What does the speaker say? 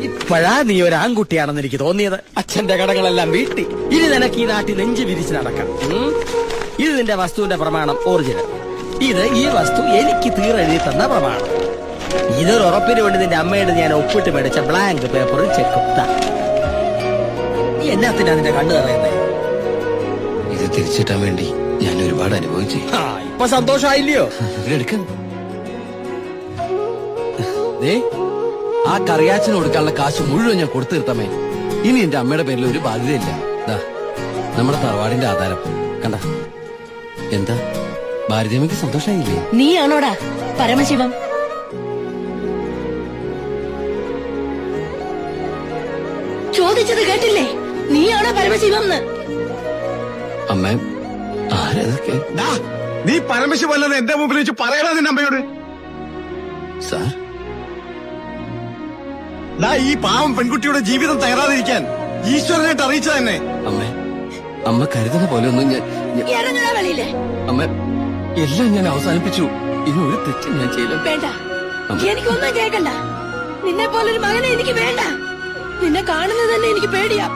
ഇപ്പോഴാ നീ ഒരു ആൺകുട്ടിയാണെന്ന് എനിക്ക് തോന്നിയത്. അച്ഛന്റെ കടകളെല്ലാം വീട്ടി. ഇനി നിനക്ക് ഈ നാട്ടിൽ നെഞ്ചു വിരിച്ച് നടക്കാം. ഇത് നിന്റെ വസ്തുവിന്റെ പ്രമാണം ഒറിജിനൽ. ഇത് ഈ വസ്തു എനിക്ക് തീരെഴുതി തന്ന പ്രമാണം. ഇതൊരു ഉറപ്പിന് വേണ്ടി നിന്റെ അമ്മയുടെ ഞാൻ ഒപ്പിട്ട് മേടിച്ച ബ്ലാങ്ക് പേപ്പറും ചെക്കും. നീ എന്നാത്തിനാ നിന്റെ കണ്ണു പറയുന്നേ? ഇത് തിരിച്ചിട്ടാൻ വേണ്ടി ഞാൻ ഒരുപാട് അനുഭവിച്ചു. ഇപ്പൊ സന്തോഷായില്ലയോ? ആ കറിയാച്ചന് കൊടുക്കാനുള്ള കാശ് മുഴുവൻ ഞാൻ കൊടുത്തു തീർത്തമേ. ഇനി എന്റെ അമ്മയുടെ പേരിൽ ഒരു ബാധ്യതയില്ല. നമ്മുടെ തറവാടിന്റെ ആധാരം കണ്ട. എന്താ ഭാരതീയമ്മയ്ക്ക് സന്തോഷായില്ലേ? നീയാണോടാ പരമശിവം? ചോദിച്ചത് കേട്ടില്ലേ? നീയാണോ പരമശിവം? അമ്മ ആരതൊക്കെ? നീ പരമശിവല്ലെന്ന് എന്റെ മുമ്പിൽ വെച്ച് പറയണ നിന്റെ അമ്മയോട്. സാർ, ഈ പാവം പെൺകുട്ടിയുടെ ജീവിതം തകരാതിരിക്കാൻ ഈശ്വരനായിട്ട് അറിയിച്ച തന്നെ. അമ്മ കരുതുന്ന പോലെ ഒന്നും ഞാൻ അമ്മ എല്ലാം ഞാൻ അവസാനിപ്പിച്ചു. ഇനി ഒരു തെറ്റും ഞാൻ ചെയ്യില്ല. വേണ്ട, എനിക്കൊന്നും കേൾക്കണ്ട. നിന്നെ പോലൊരു മകനെ എനിക്ക് വേണ്ട. നിന്നെ കാണുന്നത് തന്നെ എനിക്ക് പേടിയാ.